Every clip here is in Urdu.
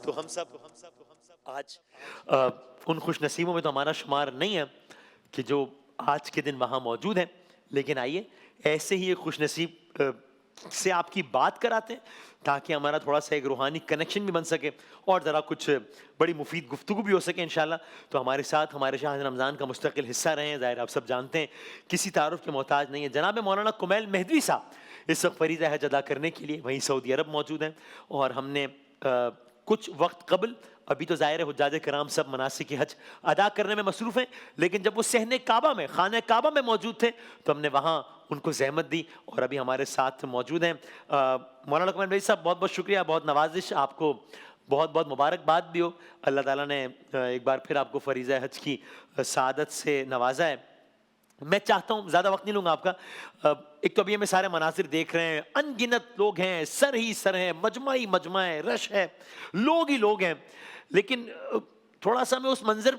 تو ہم سب آج ان خوش نصیبوں میں تو ہمارا شمار نہیں ہے کہ جو آج کے دن وہاں موجود ہیں، لیکن آئیے ایسے ہی ایک خوش نصیب سے آپ کی بات کراتے ہیں تاکہ ہمارا تھوڑا سا ایک روحانی کنیکشن بھی بن سکے اور ذرا کچھ بڑی مفید گفتگو بھی ہو سکے انشاءاللہ۔ تو ہمارے ساتھ ہمارے شاہ رمضان کا مستقل حصہ رہے ہیں، ظاہر آپ سب جانتے ہیں، کسی تعارف کے محتاج نہیں ہے، جناب مولانا کمیل مہدوی صاحب اس وقت فریضہ حج ادا کرنے کے لیے وہیں سعودی عرب موجود ہیں، اور ہم نے کچھ وقت قبل، ابھی تو ظاہر ہے حجاج کرام سب مناسک حج ادا کرنے میں مصروف ہیں، لیکن جب وہ صحن کعبہ میں، خانہ کعبہ میں موجود تھے تو ہم نے وہاں ان کو زحمت دی اور ابھی ہمارے ساتھ موجود ہیں۔ مولانا کمال بھائی صاحب بہت بہت شکریہ، بہت نوازش، آپ کو بہت بہت مبارکباد بھی ہو، اللہ تعالیٰ نے ایک بار پھر آپ کو فریضہ حج کی سعادت سے نوازا ہے۔ میں چاہتا ہوں زیادہ وقت نہیں لوں گا آپ کا، ایک تو ابھی ہمیں سارے مناظر دیکھ رہے ہیں، ان گنت لوگ ہیں، سر ہی سر ہیں، مجمع ہی مجمع ہے، رش ہے، لوگ ہی لوگ ہیں، لیکن تھوڑا سا ہمیں اس منظر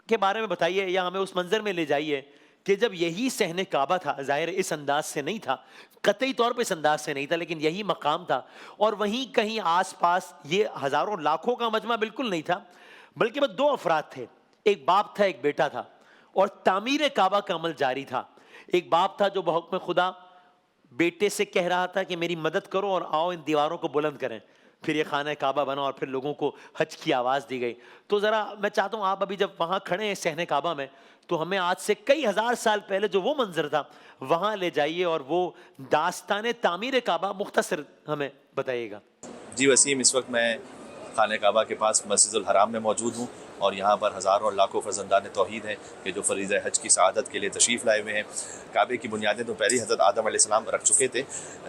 کے بارے میں بتائیے یا ہمیں اس منظر میں لے جائیے کہ جب یہی صحن کعبہ تھا، ظاہر اس انداز سے نہیں تھا، قطعی طور پہ اس انداز سے نہیں تھا، لیکن یہی مقام تھا، اور وہیں کہیں آس پاس یہ ہزاروں لاکھوں کا مجمع بالکل نہیں تھا، بلکہ بس دو افراد تھے، ایک باپ تھا ایک بیٹا تھا، اور تعمیر کعبہ کا عمل جاری تھا۔ ایک باپ تھا جو بحکم خدا بیٹے سے کہہ رہا تھا کہ میری مدد کرو اور آؤ ان دیواروں کو بلند کریں، پھر یہ خانہ کعبہ بنا اور پھر لوگوں کو حج کی آواز دی گئی۔ تو ذرا میں چاہتا ہوں آپ ابھی جب وہاں کھڑے ہیں صحن کعبہ میں، تو ہمیں آج سے کئی ہزار سال پہلے جو وہ منظر تھا وہاں لے جائیے اور وہ داستان تعمیر کعبہ مختصر ہمیں بتائیے گا۔ جی وسیم، اس وقت میں خانہ کعبہ کے پاس مسجد الحرام میں موجود ہوں، اور یہاں پر ہزاروں اور لاکھوں فرزندان توحید ہیں کہ جو فریضہ حج کی سعادت کے لیے تشریف لائے ہوئے ہیں۔ کعبے کی بنیادیں تو پہلی حضرت آدم علیہ السلام رکھ چکے تھے،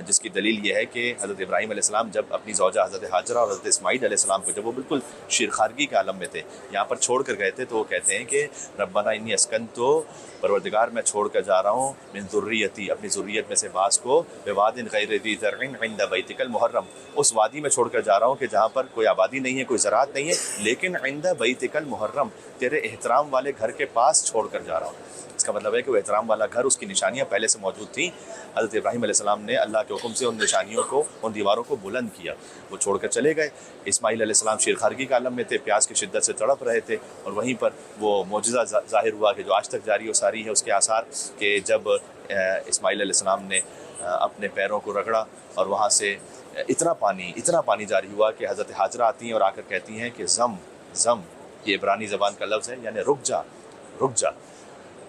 جس کی دلیل یہ ہے کہ حضرت ابراہیم علیہ السلام جب اپنی زوجہ حضرت ہاجرہ اور حضرت اسماعیل علیہ السلام کو جب وہ بالکل شیرخارگی کے عالم میں تھے یہاں پر چھوڑ کر گئے تھے، تو وہ کہتے ہیں کہ ربنا انی اسکنتو، پروردگار میں چھوڑ کر جا رہا ہوں، من ذریتی، اپنی ذریت میں سے بعض کو، بواد غیر ذی زرع عند بیتک المحرم، اس وادی میں چھوڑ کر جا رہا ہوں کہ جہاں پر کوئی آبادی نہیں ہے، کوئی زراعت نہیں ہے، لیکن عند بیتک المحرم، تیرے احترام والے گھر کے پاس چھوڑ کر جا رہا ہوں۔ اس کا مطلب ہے کہ وہ احترام والا گھر، اس کی نشانیاں پہلے سے موجود تھیں۔ حضرت ابراہیم علیہ السلام نے اللہ کے حکم سے ان نشانیوں کو، ان دیواروں کو بلند کیا، وہ چھوڑ کر چلے گئے۔ اسماعیل علیہ السلام شیرخارگی کے عالم میں تھے، پیاس کی شدت سے تڑپ رہے تھے، اور وہیں پر وہ معجزہ ظاہر ہوا کہ جو آج تک جاری و ساری ہے اس کے آثار، کہ جب اسماعیل علیہ السلام نے اپنے پیروں کو رگڑا اور وہاں سے اتنا پانی جاری ہوا کہ حضرت ہاجرہ آتی ہیں اور آ کر کہتی ہیں کہ زم زم، یہ عبرانی زبان کا لفظ ہے، یعنی رک جا رک جا۔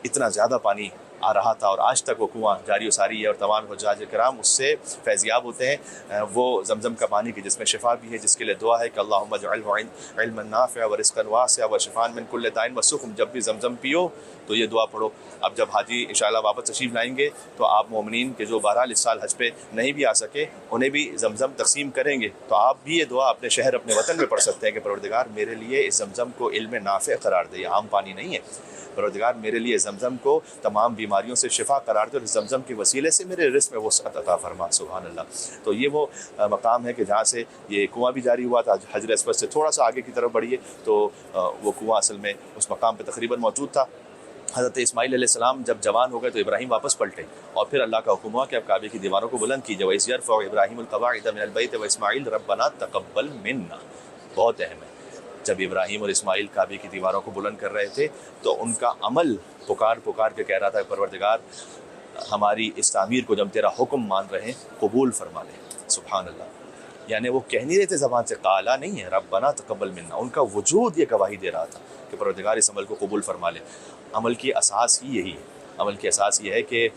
اتنا زیادہ پانی آ رہا تھا اور آج تک وہ کنواں جاری و ساری ہے، اور تمام حجاج کرام اس سے فیضیاب ہوتے ہیں۔ وہ زمزم کا پانی کی جس میں شفا بھی ہے، جس کے لیے دعا ہے کہ اللہم اجعلہ علما نافعا ورزقا واسعا وشفاء من کل داء وسقم، جب بھی زمزم پیو تو یہ دعا پڑھو۔ اب جب حاجی انشاءاللہ واپس تشریف لائیں گے تو آپ مومنین کے جو بہرحال اس سال حج پہ نہیں بھی آ سکے انہیں بھی زمزم تقسیم کریں گے، تو آپ بھی یہ دعا اپنے شہر، اپنے وطن میں پڑھ سکتے ہیں کہ پروردگار میرے لیے اس زمزم کو علم نافع قرار دے، یہ عام پانی نہیں ہے، پروردگار میرے لیے زمزم کو تمام بیماریوں سے شفا قرار دے، اور زمزم کے وسیلے سے میرے رزق میں وسعت عطا فرما، سبحان اللہ۔ تو یہ وہ مقام ہے کہ جہاں سے یہ کنواں بھی جاری ہوا تھا۔ حجر اسود سے تھوڑا سا آگے کی طرف بڑھیے تو وہ کنواں اصل میں اس مقام پہ تقریباً موجود تھا۔ حضرت اسماعیل علیہ السلام جب جوان ہو گئے تو ابراہیم واپس پلٹے، اور پھر اللہ کا حکم ہوا کہ اب کعبے کی دیواروں کو بلند کیجیے۔ وَإِذْ يَرْفَعُ إِبْرَاهِيمُ الْقَوَاعِدَ مِنَ الْبَيْتِ وَإِسْمَاعِيلُ رَبَّنَا تَقَبَّلْ مِنَّا، بہت اہم ہے۔ جب ابراہیم اور اسماعیل کعبے کی دیواروں کو بلند کر رہے تھے تو ان کا عمل پکار کے کہہ رہا تھا، پروردگار ہماری اس تعمیر کو جب تیرا حکم مان رہے ہیں قبول فرما لے، سبحان اللہ۔ یعنی وہ کہہ نہیں رہے تھے زبان سے، قالا نہیں ہے، ربنا تقبل منا، ان کا وجود یہ گواہی دے رہا تھا کہ پروردگار اس عمل کو قبول فرما لے۔ عمل کی اساس ہی یہی ہے، عمل کی اساس یہ ہے کہ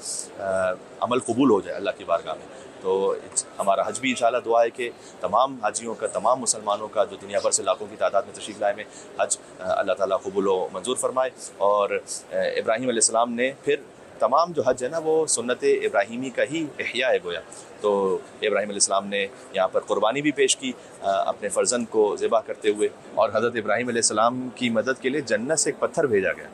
عمل قبول ہو جائے اللہ کی بارگاہ میں۔ تو ہمارا حج بھی انشاءاللہ دعا ہے کہ تمام حاجیوں کا، تمام مسلمانوں کا جو دنیا بھر سے لاکھوں کی تعداد میں تشریف لائے میں، حج اللہ تعالیٰ قبول و منظور فرمائے۔ اور ابراہیم علیہ السلام نے پھر تمام جو حج ہے نا وہ سنت ابراہیمی کا ہی احیاء ہے گویا، تو ابراہیم علیہ السلام نے یہاں پر قربانی بھی پیش کی اپنے فرزند کو ذبح کرتے ہوئے، اور حضرت ابراہیم علیہ السلام کی مدد کے لیے جنت سے ایک پتھر بھیجا گیا،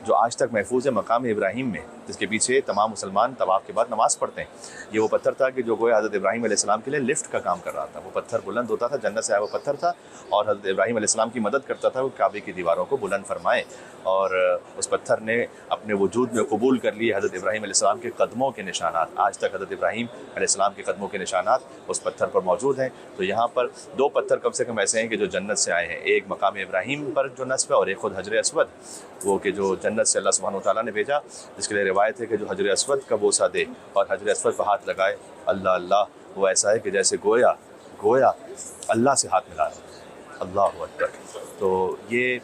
جو آج تک محفوظ ہے مقام ابراہیم میں، جس کے پیچھے تمام مسلمان طواف کے بعد نماز پڑھتے ہیں۔ یہ وہ پتھر تھا کہ جو گویا حضرت ابراہیم علیہ السلام کے لیے لفٹ کا کام کر رہا تھا۔ وہ پتھر بلند ہوتا تھا، جنت سے آیا وہ پتھر تھا، اور حضرت ابراہیم علیہ السلام کی مدد کرتا تھا وہ کعبے کی دیواروں کو بلند فرمائے، اور اس پتھر نے اپنے وجود میں قبول کر لیے حضرت ابراہیم علیہ السلام کے قدموں کے نشانات۔ آج تک حضرت ابراہیم علیہ السلام کے قدموں کے نشانات اس پتھر پر موجود ہیں۔ تو یہاں پر دو پتھر کم سے کم ایسے ہیں کہ جو جنت سے آئے ہیں، ایک مقام ابراہیم پر جو نصب ہے، اور ایک خود حجر اسود، وہ کہ جو جنت سے اللہ سبحانہ وتعالیٰ نے بھیجا، جس کے لیے روایت ہے کہ جو حجر اسود کا بوسہ دے اور حجر اسود پر ہاتھ لگائے، اللہ اللہ، وہ ایسا ہے کہ جیسے گویا اللہ سے ہاتھ ملا رہا ہے۔ اللہ اکبر۔ تو یہ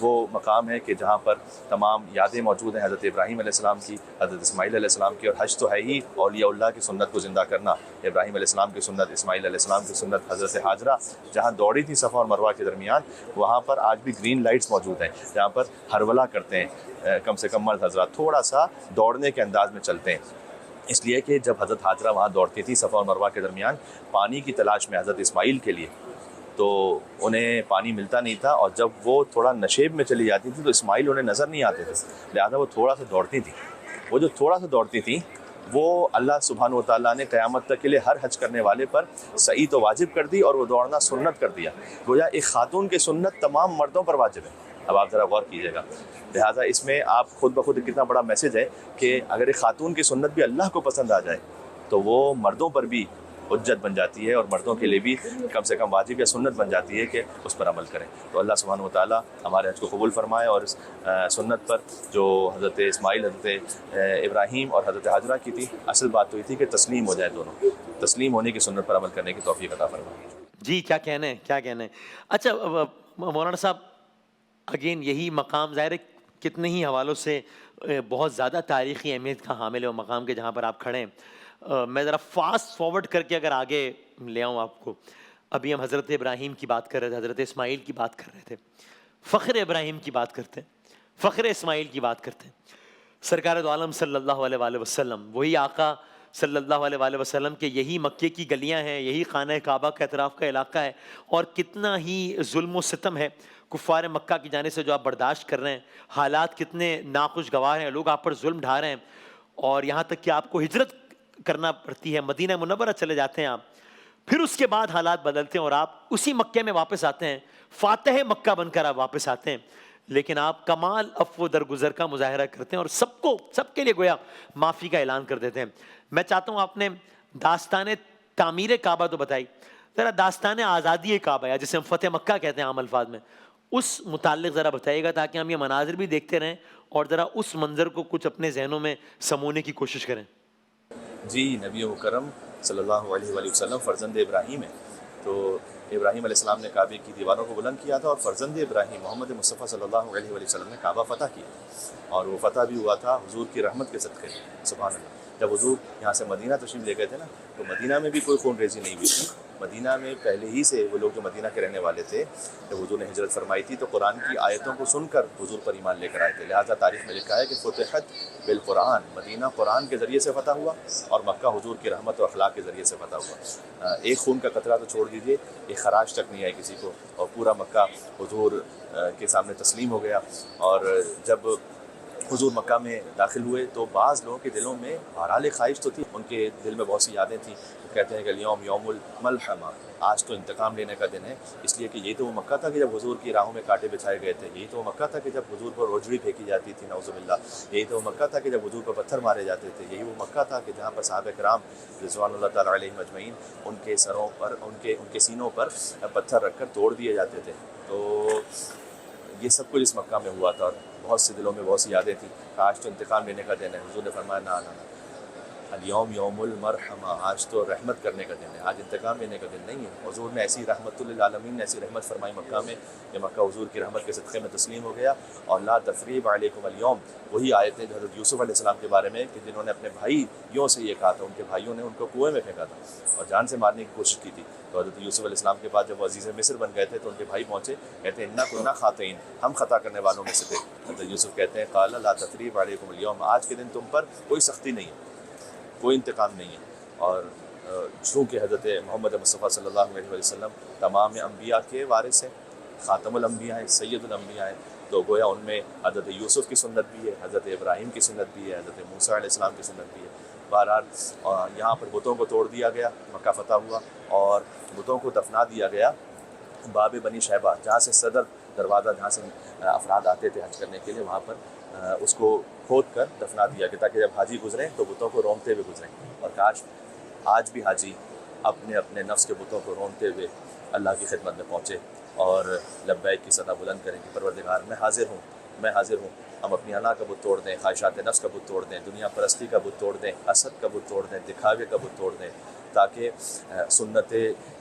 وہ مقام ہے کہ جہاں پر تمام یادیں موجود ہیں حضرت ابراہیم علیہ السلام کی، حضرت اسماعیل علیہ السلام کی، اور حج تو ہے ہی اولیاء اللہ کی سنت کو زندہ کرنا۔ ابراہیم علیہ السلام کی سنت، اسماعیل علیہ السلام کی سنت، حضرت حاجرہ جہاں دوڑی تھی صفا اور مروہ کے درمیان، وہاں پر آج بھی گرین لائٹس موجود ہیں جہاں پر ہرولہ کرتے ہیں، کم سے کم مرد حضرات تھوڑا سا دوڑنے کے انداز میں چلتے ہیں، اس لیے کہ جب حضرت حاجرہ وہاں دوڑتی تھی صفا اور مروہ کے درمیان پانی کی تلاش میں حضرت اسماعیل کے لیے، تو انہیں پانی ملتا نہیں تھا، اور جب وہ تھوڑا نشیب میں چلی جاتی تھی تو اسماعیل انہیں نظر نہیں آتے تھے، لہٰذا وہ تھوڑا سا دوڑتی تھیں۔ وہ جو تھوڑا سا دوڑتی تھیں وہ اللہ سبحانہ وتعالیٰ نے قیامت تک کے لیے ہر حج کرنے والے پر صحیح تو واجب کر دی، اور وہ دوڑنا سنت کر دیا۔ گویا ایک خاتون کی سنت تمام مردوں پر واجب ہے۔ اب آپ ذرا غور کیجیے گا، لہٰذا اس میں آپ خود بخود کتنا بڑا میسج ہے کہ اگر ایک خاتون کی سنت بھی اللہ کو پسند آ جائے تو وہ مردوں پر بھی حجت بن جاتی ہے، اور مردوں کے لیے بھی کم سے کم واجب یا سنت بن جاتی ہے کہ اس پر عمل کریں۔ تو اللہ سبحانہ وتعالیٰ ہمارے حج کو قبول فرمائے، اور اس سنت پر جو حضرت اسماعیل، حضرت ابراہیم اور حضرت حاجرہ کی تھی، اصل بات تو یہ تھی کہ تسلیم ہو جائے، دونوں تسلیم ہونے کی سنت پر عمل کرنے کی توفیق عطا فرمائے۔ جی کیا کہنا ہے، کیا کہنا ہے۔ اچھا مولانا صاحب، اگین یہی مقام ظاہر ہے کتنے ہی حوالوں سے بہت زیادہ تاریخی اہمیت کا حامل ہے وہ مقام کے جہاں پر آپ کھڑے ہیں۔ میں ذرا فاسٹ فارورڈ کر کے اگر آگے لے آؤں آپ کو، ابھی ہم حضرت ابراہیم کی بات کر رہے تھے، حضرت اسماعیل کی بات کر رہے تھے، فخر ابراہیم کی بات کرتے ہیں، فخر اسماعیل کی بات کرتے ہیں۔ سرکار دو عالم صلی اللہ علیہ وآلہ وسلم، وہی آقا صلی اللہ علیہ وآلہ وسلم کے یہی مکے کی گلیاں ہیں، یہی خانہ کعبہ کے اطراف کا علاقہ ہے، اور کتنا ہی ظلم و ستم ہے کفار مکہ کی جانب سے جو آپ برداشت کر رہے ہیں، حالات کتنے ناخوشگوار ہیں، لوگ آپ پر ظلم ڈھا رہے ہیں، اور یہاں تک کہ آپ کو ہجرت کرنا پڑتی ہے، مدینہ منورہ چلے جاتے ہیں آپ، پھر اس کے بعد حالات بدلتے ہیں اور آپ اسی مکے میں واپس آتے ہیں، فاتح مکہ بن کر آپ واپس آتے ہیں، لیکن آپ کمال عفو درگزر کا مظاہرہ کرتے ہیں اور سب کے لیے گویا معافی کا اعلان کر دیتے ہیں۔ میں چاہتا ہوں آپ نے داستان تعمیر کعبہ تو بتائی، ذرا داستان آزادی کعبہ یا جسے ہم فتح مکہ کہتے ہیں عام الفاظ میں، اس متعلق ذرا بتائیے گا تاکہ ہم یہ مناظر بھی دیکھتے رہیں اور ذرا اس منظر کو کچھ اپنے ذہنوں میں سمونے کی کوشش کریں۔ جی، نبی مکرم صلی اللہ علیہ وآلہ وسلم فرزند ابراہیم ہے، تو ابراہیم علیہ السلام نے کعبے کی دیواروں کو بلند کیا تھا، اور فرزند ابراہیم محمد مصطفیٰ صلی اللہ علیہ وآلہ وسلم نے کعبہ فتح کیا، اور وہ فتح بھی ہوا تھا حضور کی رحمت کے صدقے، سبحان اللہ۔ جب حضور یہاں سے مدینہ تشریف لے گئے تھے نا، تو مدینہ میں بھی کوئی خون ریزی نہیں ہوئی تھی۔ مدینہ میں پہلے ہی سے وہ لوگ جو مدینہ کے رہنے والے تھے، جب حضور نے ہجرت فرمائی تھی تو قرآن کی آیتوں کو سن کر حضور پر ایمان لے کر آئے تھے، لہٰذا تاریخ میں لکھا ہے کہ فتحت بالقرآن، مدینہ قرآن کے ذریعے سے فتح ہوا، اور مکہ حضور کی رحمت و اخلاق کے ذریعے سے فتح ہوا۔ ایک خون کا قطرہ تو چھوڑ دیجیے، ایک خراش تک نہیں آئی کسی کو، اور پورا مکہ حضور کے سامنے تسلیم ہو گیا۔ اور جب حضور مکہ میں داخل ہوئے تو بعض لوگوں کے دلوں میں بہرحال خواہش تو تھی، ان کے دل میں بہت سی یادیں تھیں، وہ کہتے ہیں کہ الیوم یوم الملحمہ، آج تو انتقام لینے کا دن ہے، اس لیے کہ یہی تو وہ مکہ تھا کہ جب حضور کی راہوں میں کانٹے بچھائے گئے تھے، یہی تو وہ مکہ تھا کہ جب حضور پر روجڑی پھینکی جاتی تھی نعوذ باللہ، یہی تو وہ مکہ تھا کہ جب حضور پر پتھر مارے جاتے تھے، یہی وہ مکہ تھا کہ جہاں پر صحابہ کرام رضوان اللہ تعالیٰ علیہم اجمعین ان کے سروں پر، ان کے سینوں پر پتھر رکھ کر توڑ دیے جاتے تھے۔ تو یہ سب کچھ اس مکہ میں ہوا تھا، اور بہت سے دلوں میں بہت سی یادیں تھیں، آج تو انتقام لینے کا دن ہے۔ حضور نے فرمایا نہ، الیوم یوم المرحمہ، آج تو رحمت کرنے کا دن ہے، آج انتقام لینے کا دن نہیں ہے۔ حضور نے ایسی رحمت للعالمین نے ایسی رحمت فرمائی مکہ میں کہ مکہ حضور کی رحمت کے صدقے میں تسلیم ہو گیا۔ اور لا تثریب علیکم الیوم، وہی آیتیں جو حضرت یوسف علیہ السلام کے بارے میں کہ جنہوں نے اپنے بھائیوں سے یہ کہا تھا، ان کے بھائیوں نے ان کو کنویں میں پھینکا تھا اور جان سے مارنے کی کوشش کی تھی، تو حضرت یوسف علیہ السلام کے بعد جب وہ عزیز مصر بن گئے تھے تو ان کے بھائی پہنچے، کہتے ہیں انا کنا خاطئین، ہم خطا کرنے والوں میں سے تھے۔ حضرت یوسف کہتے ہیں قال لا تثریب علیکم الیوم، آج کے دن تم پر کوئی سختی نہیں ہے، کوئی انتقام نہیں ہے۔ اور چونکہ حضرت محمد مصطفیٰ صلی اللہ علیہ وسلم تمام انبیاء کے وارث ہیں، خاتم الانبیاء ہیں، سید الانبیاء ہیں، تو گویا ان میں حضرت یوسف کی سنت بھی ہے، حضرت ابراہیم کی سنت بھی ہے، حضرت موسیٰ علیہ السلام کی سنت بھی ہے۔ بہرحال یہاں پر بتوں کو توڑ دیا گیا، مکہ فتح ہوا اور بتوں کو دفنا دیا گیا باب بنی شیبہ، جہاں سے صدر دروازہ، جہاں سے افراد آتے تھے حج کرنے کے لیے، وہاں پر اس کو کھود کر دفنا دیا گیا تاکہ جب حاجی گزریں تو بتوں کو رونتے ہوئے گزریں۔ اور کاش آج بھی حاجی اپنے اپنے نفس کے بتوں کو رونتے ہوئے اللہ کی خدمت میں پہنچے اور لبیک کی صدا بلند کریں کہ پروردگار میں حاضر ہوں، میں حاضر ہوں۔ ہم اپنی انا کا بت توڑ دیں، خواہشات نفس کا بت توڑ دیں، دنیا پرستی کا بت توڑ دیں، حسد کا بت توڑ دیں، دکھاوے کا بت توڑ دیں، تاکہ سنت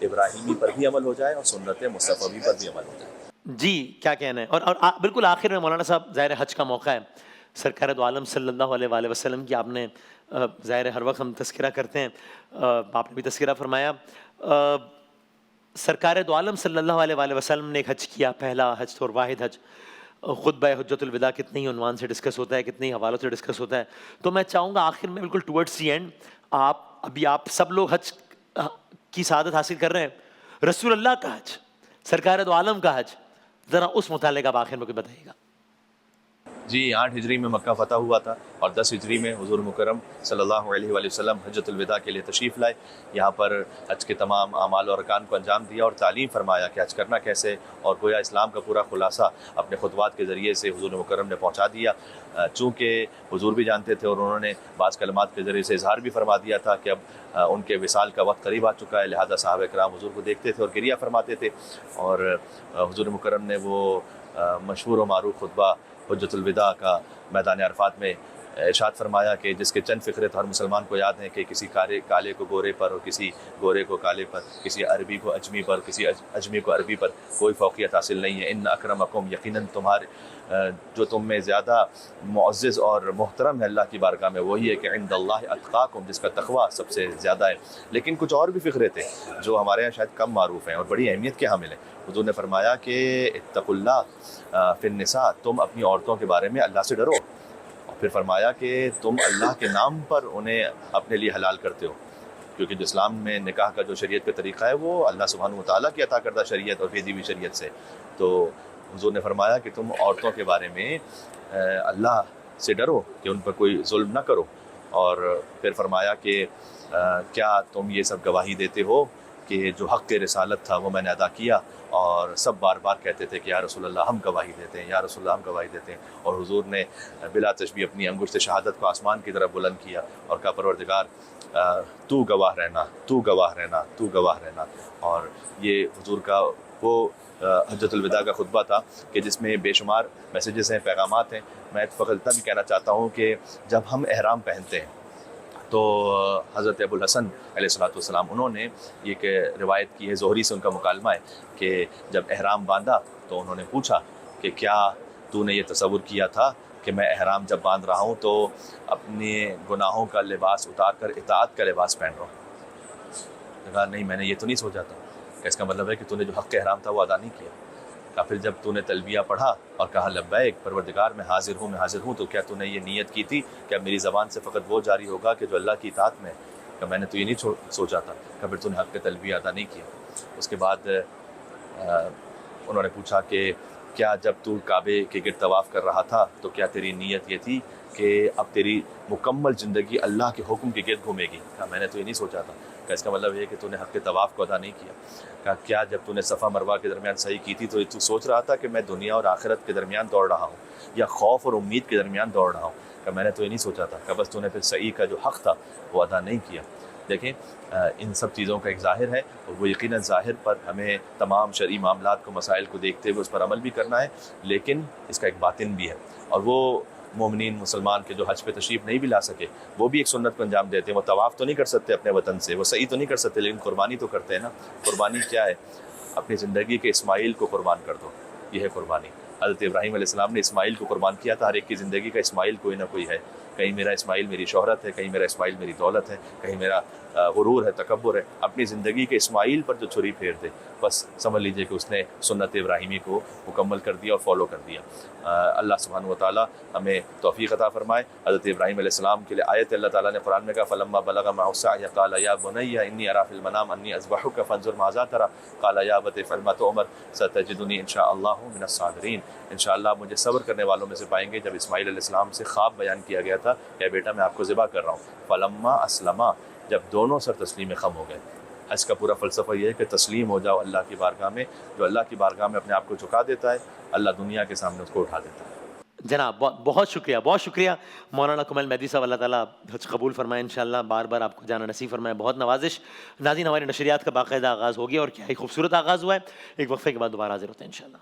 ابراہیمی پر بھی عمل ہو جائے اور سنت مصطفی پر بھی عمل ہو جائے۔ جی کیا کہنا ہے. اور بالکل آخر میں مولانا صاحب ظاہر حج کا موقع ہے، سرکار دو عالم صلی اللہ علیہ وآلہ وسلم کی آپ نے ظاہر ہر وقت ہم تذکرہ کرتے ہیں، آپ نے بھی تذکرہ فرمایا، سرکار دو عالم صلی اللہ علیہ وآلہ وسلم نے ایک حج کیا، پہلا حج اور واحد حج، خطبہ حجۃ الوداع کتنے ہی عنوان سے ڈسکس ہوتا ہے، کتنے ہی حوالوں سے ڈسکس ہوتا ہے. تو میں چاہوں گا آخر میں بالکل ٹورڈز دی اینڈ آپ سب لوگ حج کی سعادت حاصل کر رہے ہیں، رسول اللہ کا حج، سرکار دو عالم کا حج، ذرا اس متعلق آپ آخر میں کوئی بتائیے گا. جی 8 ہجری میں مکہ فتح ہوا تھا اور 10 ہجری میں حضور مکرم صلی اللہ علیہ وآلہ وسلم حجۃ الوداع کے لیے تشریف لائے. یہاں پر حج کے تمام اعمال اور ارکان کو انجام دیا اور تعلیم فرمایا کہ حج کرنا کیسے، اور گویا اسلام کا پورا خلاصہ اپنے خطبات کے ذریعے سے حضور مکرم نے پہنچا دیا. چونکہ حضور بھی جانتے تھے اور انہوں نے بعض کلمات کے ذریعے سے اظہار بھی فرما دیا تھا کہ اب ان کے وصال کا وقت قریب آ چکا ہے، لہذا صحابہ کرام حضور کو دیکھتے تھے اور گریہ فرماتے تھے. اور حضور مکرم نے وہ مشہور و معروف خطبہ حجۃ الوداع کا میدان عرفات میں ارشاد فرمایا کہ جس کے چند فقرے تو ہر مسلمان کو یاد ہیں کہ کسی کالے کو گورے پر اور کسی گورے کو کالے پر، کسی عربی کو اجمی پر، کسی اجمی کو عربی پر کوئی فوقیت حاصل نہیں ہے. ان اکرمکم، یقیناً جو تم میں زیادہ معزز اور محترم ہے اللہ کی بارگاہ میں وہی ہے کہ عند اللہ اتقاکم، جس کا تقوی سب سے زیادہ ہے. لیکن کچھ اور بھی فقرے تھے جو ہمارے یہاں شاید کم معروف ہیں اور بڑی اہمیت کے حامل ہیں. حضور نے فرمایا کہ اتقوا اللہ فی النساء، تم اپنی عورتوں کے بارے میں اللہ سے ڈرو. اور پھر فرمایا کہ تم اللہ کے نام پر انہیں اپنے لیے حلال کرتے ہو، کیونکہ جو اسلام میں نکاح کا جو شریعت پہ طریقہ ہے وہ اللہ سبحانہ وتعالیٰ کی عطا کردہ شریعت اور بھیجی ہوئی شریعت سے. تو حضور نے فرمایا کہ تم عورتوں کے بارے میں اللہ سے ڈرو کہ ان پر کوئی ظلم نہ کرو. اور پھر فرمایا کہ کیا تم یہ سب گواہی دیتے ہو کہ جو حق رسالت تھا وہ میں نے ادا کیا. اور سب بار بار کہتے تھے کہ یا رسول اللہ ہم گواہی دیتے ہیں، یا رسول اللہ ہم گواہی دیتے ہیں. اور حضور نے بلا تشبیہ اپنی انگشت شہادت کو آسمان کی طرف بلند کیا اور کہا پروردگار تو گواہ رہنا، تو گواہ رہنا، تو گواہ رہنا. اور یہ حضور کا وہ حجۃ الوداع کا خطبہ تھا کہ جس میں بے شمار میسیجز ہیں، پیغامات ہیں. میں فقط اتنا بھی کہنا چاہتا ہوں کہ جب ہم احرام پہنتے ہیں تو حضرت ابو الحسن علیہ الصلوۃ والسلام انہوں نے یہ کہ روایت کی ہے، زہری سے ان کا مکالمہ ہے کہ جب احرام باندھا تو انہوں نے پوچھا کہ کیا تو نے یہ تصور کیا تھا کہ میں احرام جب باندھ رہا ہوں تو اپنے گناہوں کا لباس اتار کر اطاعت کا لباس پہن رہا ہوں؟ کہا نہیں، میں نے یہ تو نہیں سوچا تھا. کہ اس کا مطلب ہے کہ تو نے جو حق احرام تھا وہ ادا نہیں کیا. کہا پھر جب تو نے تلبیہ پڑھا اور کہا لبیک پروردگار میں حاضر ہوں، میں حاضر ہوں، تو کیا تو نے یہ نیت کی تھی کہ اب میری زبان سے فقط وہ جاری ہوگا کہ جو اللہ کی اطاعت میں ہے؟ کہ میں نے تو یہ نہیں سوچا تھا. کہ پھر تو نے حق تلبیہ ادا نہیں کیا. اس کے بعد انہوں نے پوچھا کہ کیا جب تو کعبے کے گرد طواف کر رہا تھا تو کیا تیری نیت یہ تھی کہ اب تیری مکمل زندگی اللہ کے حکم کے گرد گھومے گی؟ کہا میں نے تو یہ نہیں سوچا تھا. کہ اس کا مطلب یہ کہ تو نے حق طواف کو ادا نہیں کیا. کہا کیا جب تو نے صفا مروہ کے درمیان صحیح کی تھی تو سوچ رہا تھا کہ میں دنیا اور آخرت کے درمیان دوڑ رہا ہوں یا خوف اور امید کے درمیان دوڑ رہا ہوں؟ کہ میں نے تو یہ نہیں سوچا تھا. کہ بس تو نے پھر صحیح کا جو حق تھا وہ ادا نہیں کیا. دیکھیں ان سب چیزوں کا ایک ظاہر ہے اور وہ یقیناً ظاہر پر ہمیں تمام شرعی معاملات کو، مسائل کو دیکھتے ہوئے اس پر عمل بھی کرنا ہے، لیکن اس کا ایک باطن بھی ہے. اور وہ مومنین مسلمان کے جو حج پہ تشریف نہیں بھی لا سکے وہ بھی ایک سنت کو انجام دیتے ہیں. وہ طواف تو نہیں کر سکتے اپنے وطن سے، وہ صحیح تو نہیں کر سکتے، لیکن قربانی تو کرتے ہیں نا. قربانی کیا ہے؟ اپنی زندگی کے اسماعیل کو قربان کر دو، یہ ہے قربانی. حضرت ابراہیم علیہ السلام نے اسماعیل کو قربان کیا تھا. ہر ایک کی زندگی کا اسماعیل کوئی نہ کوئی ہے. کہیں میرا اسماعیل میری شہرت ہے، کہیں میرا اسماعیل میری دولت ہے، کہیں میرا غرور ہے، تکبر ہے. اپنی زندگی کے اسماعیل پر جو چھری پھیر دے بس سمجھ لیجئے کہ اس نے سنت ابراہیمی کو مکمل کر دیا اور فالو کر دیا. اللہ سبحانہ و تعالیٰ ہمیں توفیق عطا فرمائے. حضرت ابراہیم علیہ السلام کے لیے آیت اللہ تعالیٰ نے قرآن میں کہا فلما بلغ معه السعي قال يا بني اني ارى في المنام اني اذبحك فانظر ماذا ترى قال يا ابت افعل ما تؤمر ستجدني ان شاء الله من الصابرين. انشاءاللہ مجھے صبر کرنے والوں میں سے پائیں گے. جب اسماعیل علیہ السلام سے خواب بیان کیا گیا تھا کہ بیٹا میں آپ کو ذبح کر رہا ہوں، فلما اسلما، جب دونوں سر تسلیم خم ہو گئے. حج کا پورا فلسفہ یہ ہے کہ تسلیم ہو جاؤ اللہ کی بارگاہ میں. جو اللہ کی بارگاہ میں اپنے آپ کو جھکا دیتا ہے اللہ دنیا کے سامنے اس کو اٹھا دیتا ہے. جناب بہت شکریہ، بہت شکریہ مولانا کمال مہدی صاحب. اللہ تعالیٰ حج قبول فرمائے انشاءاللہ، بار بار آپ کو جانا نصیب فرمائے. بہت نوازش. ناظرین ہماری نشریات کا باقاعدہ آغاز ہو گیا اور کیا ہی خوبصورت آغاز ہوا ہے. ایک وقفے کے بعد دوبارہ حاضر ہوتے ہیں انشاءاللہ.